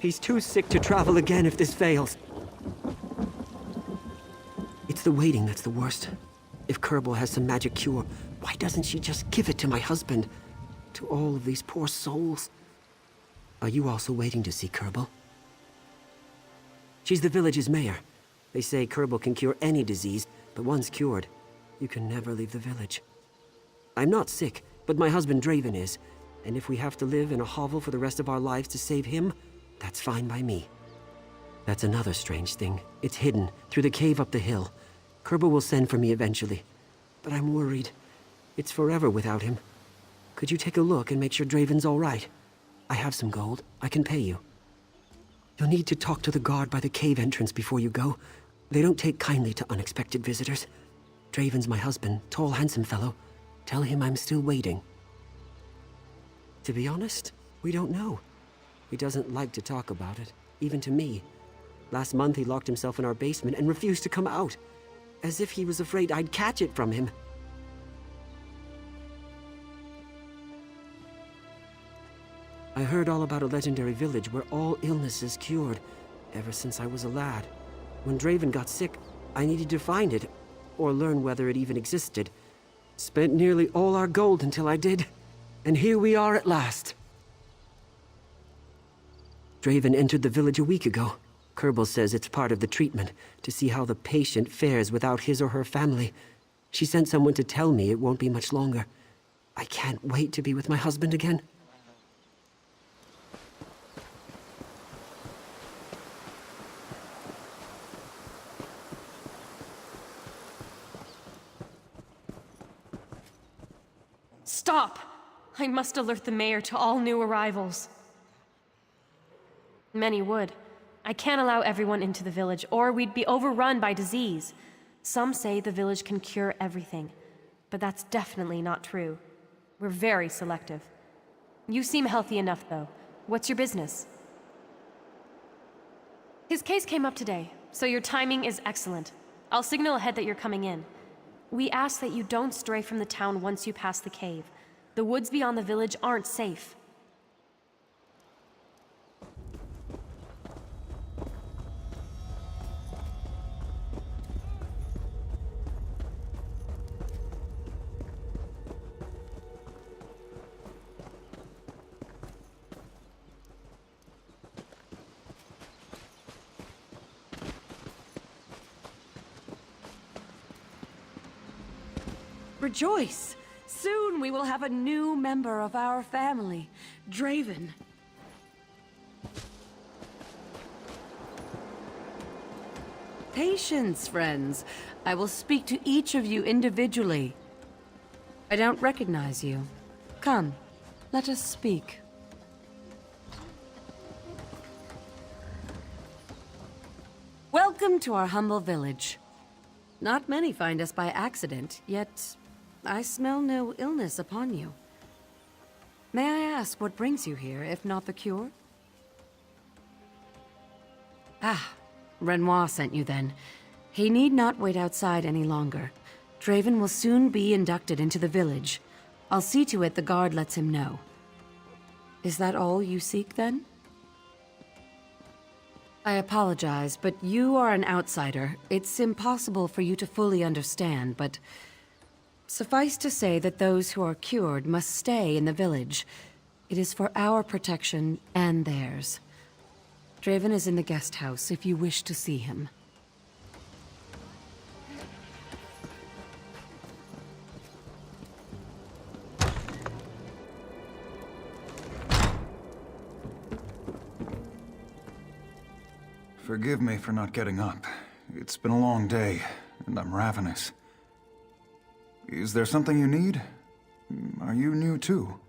He's too sick to travel again if this fails. It's the waiting that's the worst. If Kerbal has some magic cure, why doesn't she just give it to my husband? To all of these poor souls. Are you also waiting to see Kerbal? She's the village's mayor. They say Kerbal can cure any disease, but once cured, you can never leave the village. I'm not sick, but my husband Draven is, and if we have to live in a hovel for the rest of our lives to save him, that's fine by me. That's another strange thing. It's hidden, through the cave up the hill. Kerbal will send for me eventually, but I'm worried. It's forever without him. Could you take a look and make sure Draven's all right? I have some gold. I can pay you. You'll need to talk to the guard by the cave entrance before you go. They don't take kindly to unexpected visitors. Draven's my husband, tall, handsome fellow. Tell him I'm still waiting. To be honest, we don't know. He doesn't like to talk about it, even to me. Last month he locked himself in our basement and refused to come out, as if he was afraid I'd catch it from him. I heard all about a legendary village where all illness is cured, ever since I was a lad. When Draven got sick, I needed to find it, or learn whether it even existed. Spent nearly all our gold until I did, and here we are at last. Draven entered the village a week ago. Kerbal says it's part of the treatment, to see how the patient fares without his or her family. She sent someone to tell me it won't be much longer. I can't wait to be with my husband again. Stop! I must alert the mayor to all new arrivals. Many would. I can't allow everyone into the village, or we'd be overrun by disease. Some say the village can cure everything, but that's definitely not true. We're very selective. You seem healthy enough, though. What's your business? His case came up today, so your timing is excellent. I'll signal ahead that you're coming in. We ask that you don't stray from the town once you pass the cave. The woods beyond the village aren't safe. Rejoice! Soon we will have a new member of our family, Draven. Patience, friends. I will speak to each of you individually. I don't recognize you. Come, let us speak. Welcome to our humble village. Not many find us by accident, yet I smell no illness upon you. May I ask what brings you here, if not the cure? Ah, Renoir sent you then. He need not wait outside any longer. Draven will soon be inducted into the village. I'll see to it the guard lets him know. Is that all you seek, then? I apologize, but you are an outsider. It's impossible for you to fully understand, but suffice to say that those who are cured must stay in the village. It is for our protection and theirs. Draven is in the guest house if you wish to see him. Forgive me for not getting up. It's been a long day, and I'm ravenous. Is there something you need? Are you new too?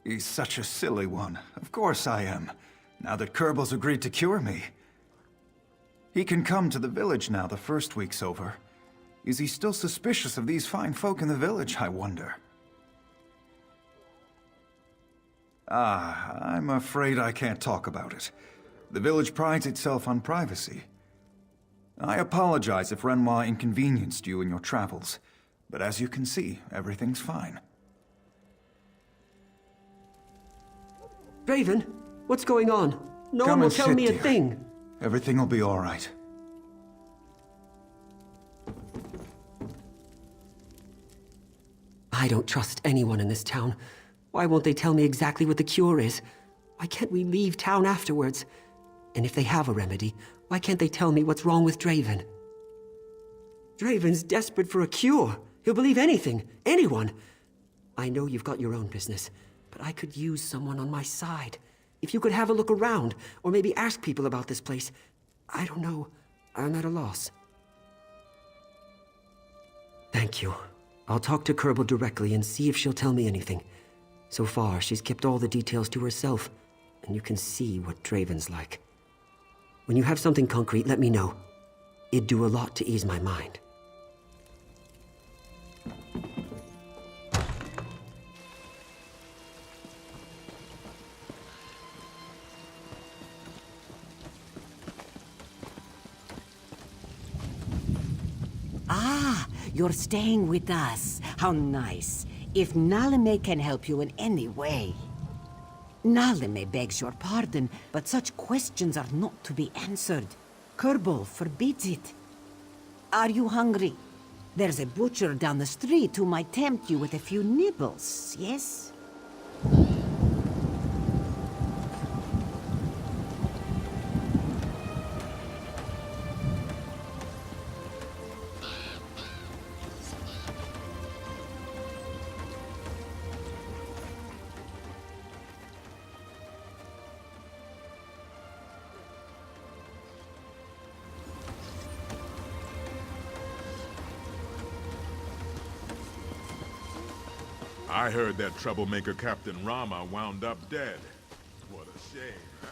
He's such a silly one. Of course I am, now that Kerbal's agreed to cure me. He can come to the village now the first week's over. Is he still suspicious of these fine folk in the village, I wonder? I'm afraid I can't talk about it. The village prides itself on privacy. I apologize if Renoir inconvenienced you in your travels, but as you can see, everything's fine. Draven, What's going on? No one Come will and tell sit, me a dear. thing. Everything will be all right. I don't trust anyone in this town. Why won't they tell me exactly what the cure is? Why can't we leave town afterwards? And if they have a remedy, why can't they tell me what's wrong with Draven? Draven's desperate for a cure. He'll believe anything, anyone. I know you've got your own business, but I could use someone on my side. If you could have a look around, or maybe ask people about this place. I don't know. I'm at a loss. Thank you. I'll talk to Kerbal directly and see if she'll tell me anything. So far, she's kept all the details to herself, and you can see what Draven's like. When you have something concrete, let me know. It'd do a lot to ease my mind. Ah, you're staying with us. How nice. If Nalime can help you in any way. Nalime begs your pardon, but such questions are not to be answered. Kerbal forbids it. Are you hungry? There's a butcher down the street who might tempt you with a few nibbles, yes? I heard that troublemaker Captain Rama wound up dead. What a shame, huh?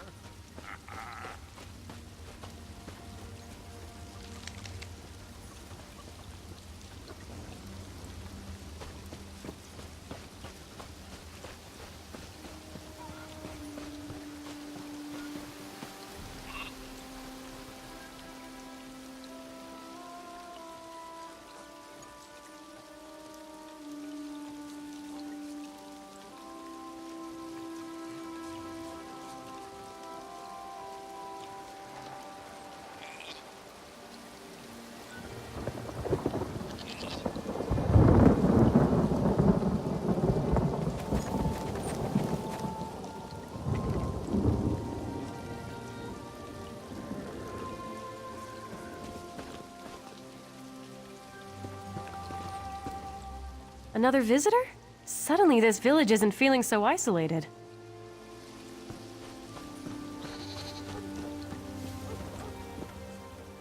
Another visitor? Suddenly this village isn't feeling so isolated.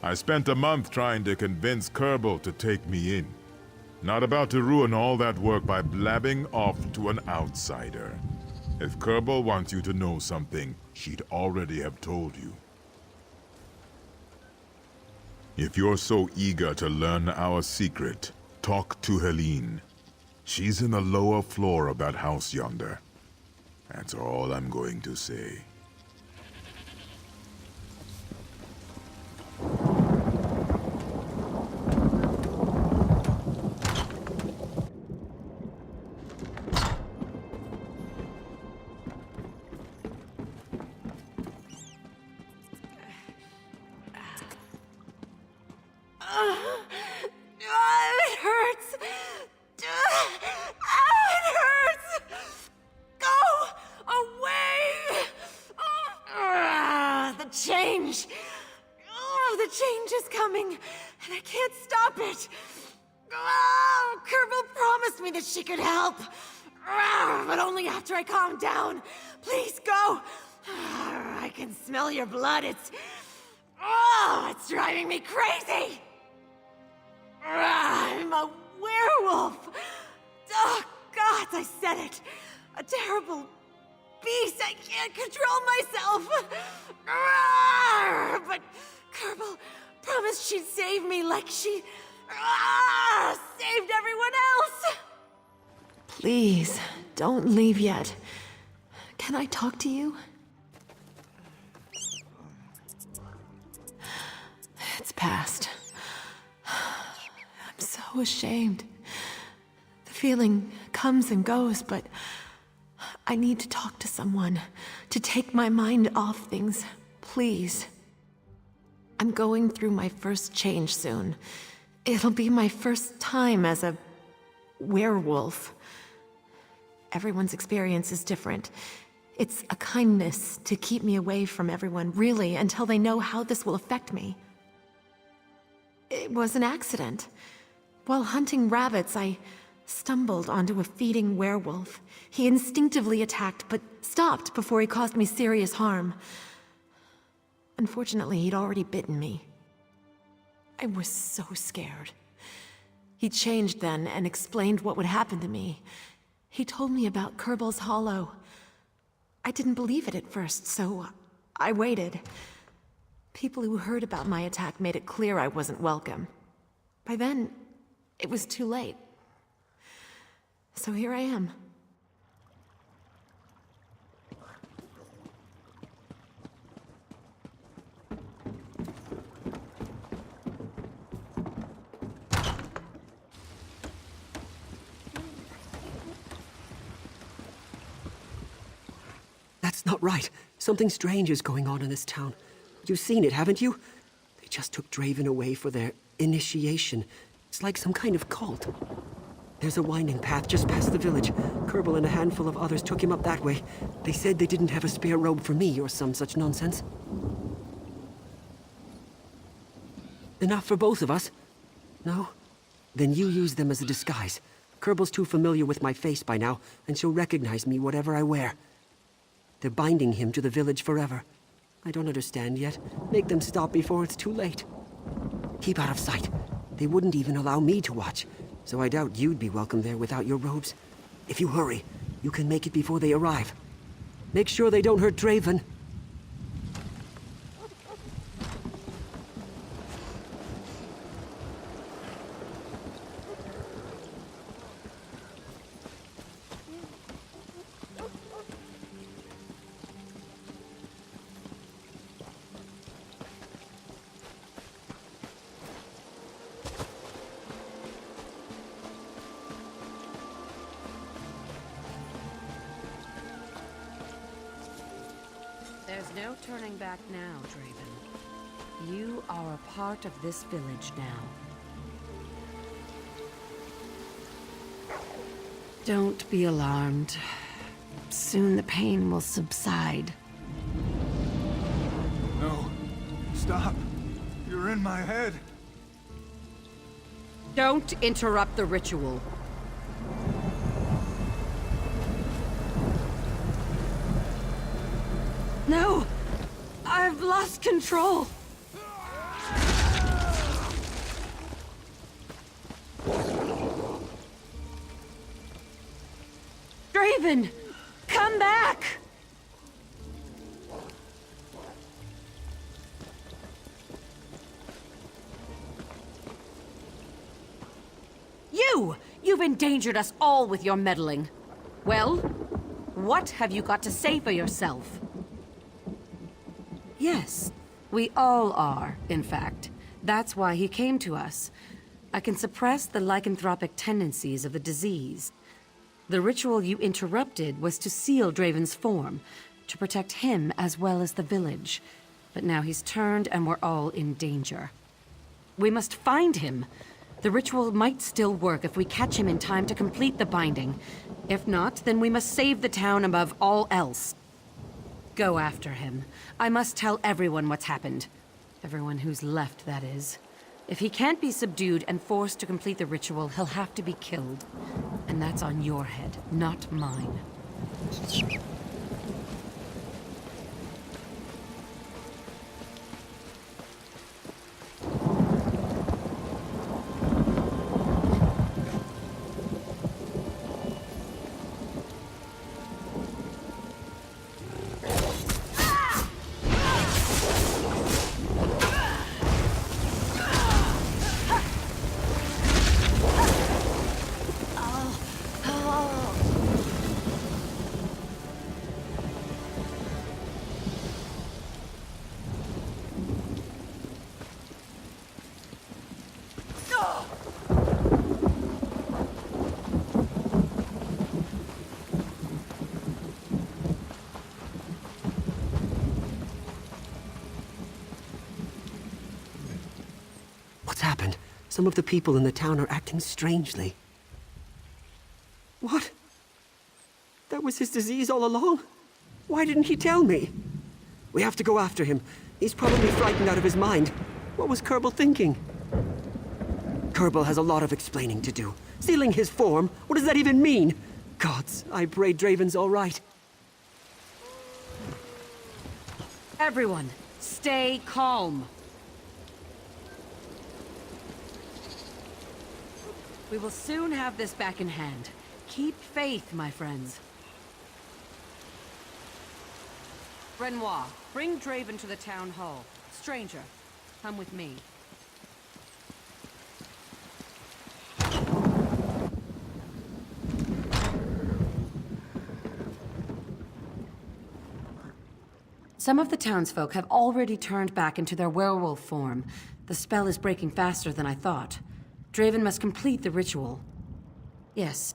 I spent a month trying to convince Kerbal to take me in. Not about to ruin all that work by blabbing off to an outsider. If Kerbal wants you to know something, she'd already have told you. If you're so eager to learn our secret, talk to Helene. She's in the lower floor of that house yonder. That's all I'm going to say. It hurts! It hurts! Go away! The change! The change is coming, and I can't stop it! Kerbal promised me that she could help! But only after I calm down. Please go! I can smell your blood, it's driving me crazy! I'm a werewolf! Oh, God, I said it! A terrible beast! I can't control myself! But Kerbal promised she'd save me like she saved everyone else! Please, don't leave yet. Can I talk to you? It's past. I'm so ashamed. The feeling comes and goes, but I need to talk to someone, to take my mind off things, please. I'm going through my first change soon. It'll be my first time as a werewolf. Everyone's experience is different. It's a kindness to keep me away from everyone, really, until they know how this will affect me. It was an accident. While hunting rabbits, I stumbled onto a feeding werewolf. He instinctively attacked, but stopped before he caused me serious harm. Unfortunately, he'd already bitten me. I was so scared. He changed then and explained what would happen to me. He told me about Kerbel's Hollow. I didn't believe it at first, so I waited. People who heard about my attack made it clear I wasn't welcome. By then, it was too late. So here I am. That's not right. Something strange is going on in this town. You've seen it, haven't you? They just took Draven away for their initiation. It's like some kind of cult. There's a winding path just past the village. Kerbal and a handful of others took him up that way. They said they didn't have a spare robe for me or some such nonsense. Enough for both of us? No? Then you use them as a disguise. Kerbal's too familiar with my face by now, and she'll recognize me whatever I wear. They're binding him to the village forever. I don't understand yet. Make them stop before it's too late. Keep out of sight. They wouldn't even allow me to watch, so I doubt you'd be welcome there without your robes. If you hurry, you can make it before they arrive. Make sure they don't hurt Draven. There's no turning back now, Draven. You are a part of this village now. Don't be alarmed. Soon the pain will subside. No. Stop. You're in my head. Don't interrupt the ritual. No! I've lost control! Draven! Come back! You've endangered us all with your meddling. Well, what have you got to say for yourself? Yes, we all are, in fact. That's why he came to us. I can suppress the lycanthropic tendencies of the disease. The ritual you interrupted was to seal Draven's form, to protect him as well as the village. But now he's turned and we're all in danger. We must find him. The ritual might still work if we catch him in time to complete the binding. If not, then we must save the town above all else. Go after him. I must tell everyone what's happened. Everyone who's left, that is. If he can't be subdued and forced to complete the ritual, he'll have to be killed. And that's on your head, not mine. Some of the people in the town are acting strangely. What? That was his disease all along? Why didn't he tell me? We have to go after him. He's probably frightened out of his mind. What was Kerbal thinking? Kerbal has a lot of explaining to do. Sealing his form? What does that even mean? Gods, I pray Draven's all right. Everyone, stay calm. We will soon have this back in hand. Keep faith, my friends. Renoir, bring Draven to the town hall. Stranger, come with me. Some of the townsfolk have already turned back into their werewolf form. The spell is breaking faster than I thought. Draven must complete the ritual. Yes,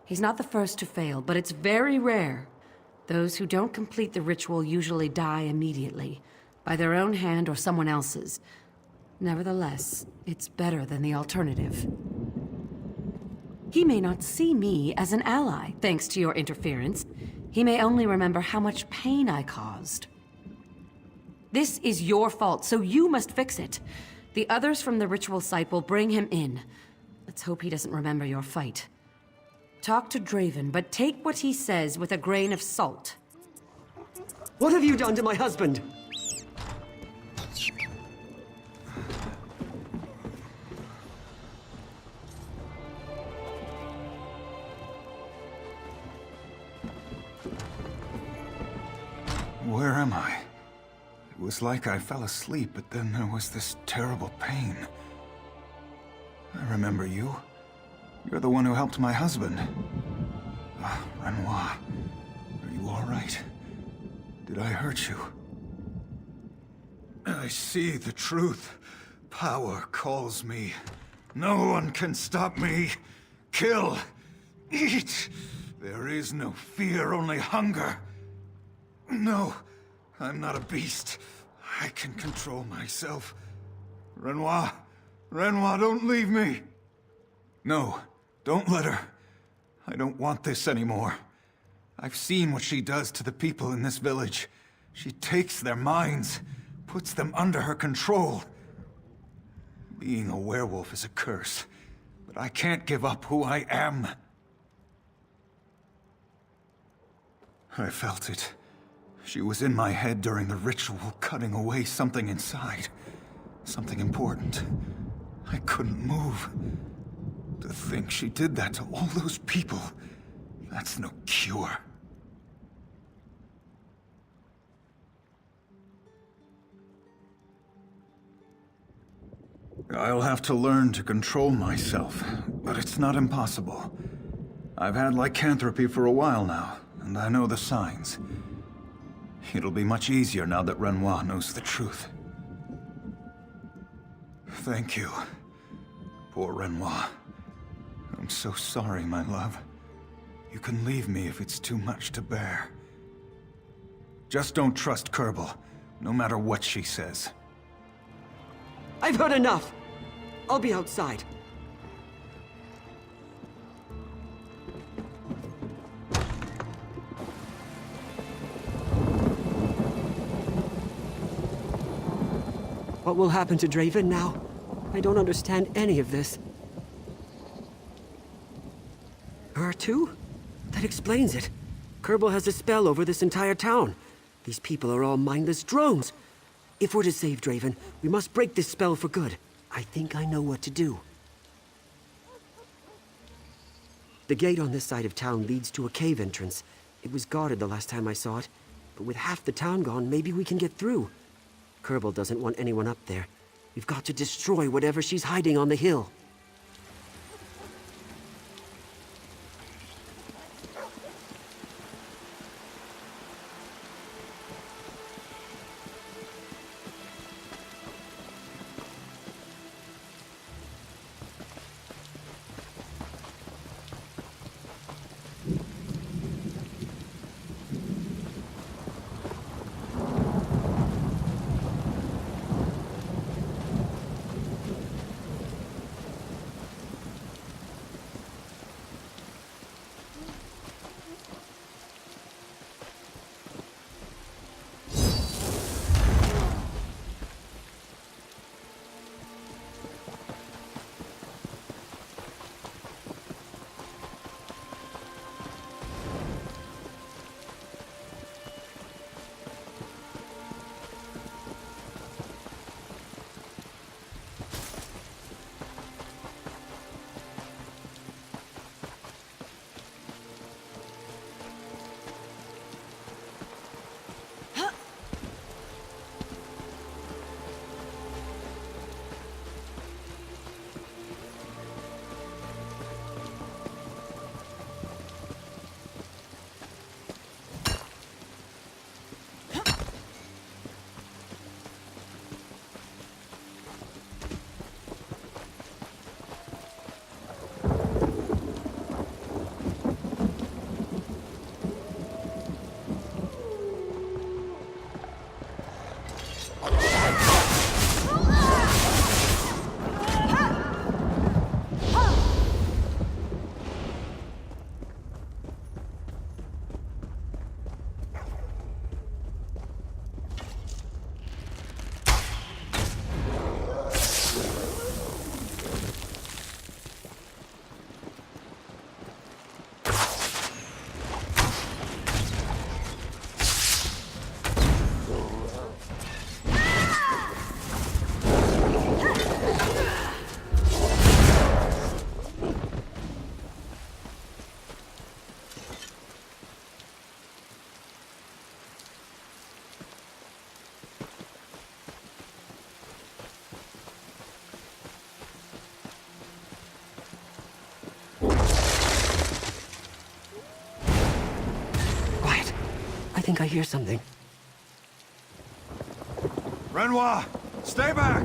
he's not the first to fail, but it's very rare. Those who don't complete the ritual usually die immediately, by their own hand or someone else's. Nevertheless, it's better than the alternative. He may not see me as an ally, thanks to your interference. He may only remember how much pain I caused. This is your fault, so you must fix it. The others from the ritual site will bring him in. Let's hope he doesn't remember your fight. Talk to Draven, but take what he says with a grain of salt. What have you done to my husband? Where am I? It was like I fell asleep, but then there was this terrible pain. I remember you. You're the one who helped my husband. Ah, Renoir. Are you all right? Did I hurt you? I see the truth. Power calls me. No one can stop me. Kill. Eat. There is no fear, only hunger. No, I'm not a beast. I can control myself. Renoir. Renoir, don't leave me. No, don't let her. I don't want this anymore. I've seen what she does to the people in this village. She takes their minds, puts them under her control. Being a werewolf is a curse, but I can't give up who I am. I felt it. She was in my head during the ritual, cutting away something inside. Something important. I couldn't move. To think she did that to all those people, that's no cure. I'll have to learn to control myself, but it's not impossible. I've had lycanthropy for a while now, and I know the signs. It'll be much easier now that Renoir knows the truth. Thank you. Poor Renoir. I'm so sorry, my love. You can leave me if it's too much to bear. Just don't trust Kerbal, no matter what she says. I've heard enough! I'll be outside. What will happen to Draven now? I don't understand any of this. Her too? That explains it. Kerbal has a spell over this entire town. These people are all mindless drones. If we're to save Draven, we must break this spell for good. I think I know what to do. The gate on this side of town leads to a cave entrance. It was guarded the last time I saw it, but with half the town gone, maybe we can get through. Kerbal doesn't want anyone up there. We've got to destroy whatever she's hiding on the hill. think I hear something. Renoir, stay back!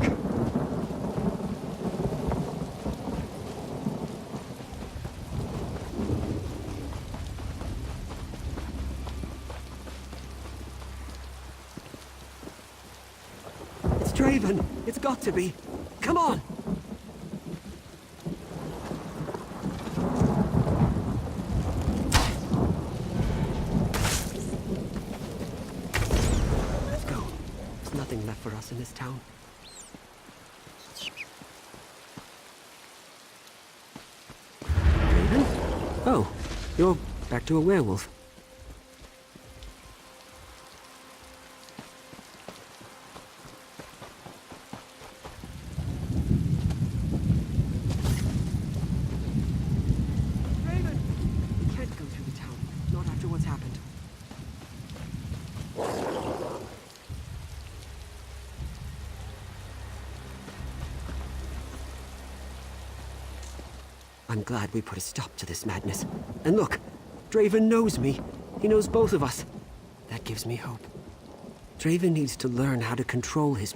It's Draven. It's got to be. Come on! Let's go. There's nothing left for us in this town. Draven? Oh, you're back to a werewolf. I'm glad we put a stop to this madness. And look, Draven knows me. He knows both of us. That gives me hope. Draven needs to learn how to control his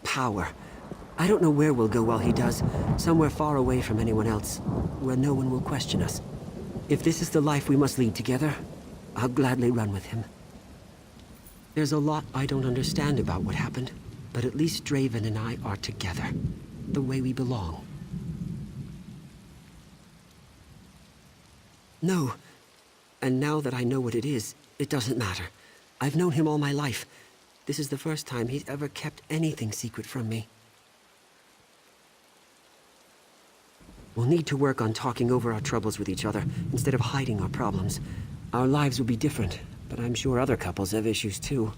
power. I don't know where we'll go while he does. Somewhere far away from anyone else, where no one will question us. If this is the life we must lead together, I'll gladly run with him. There's a lot I don't understand about what happened, but at least Draven and I are together, the way we belong. No. And now that I know what it is, it doesn't matter. I've known him all my life. This is the first time he's ever kept anything secret from me. We'll need to work on talking over our troubles with each other, instead of hiding our problems. Our lives will be different, but I'm sure other couples have issues too.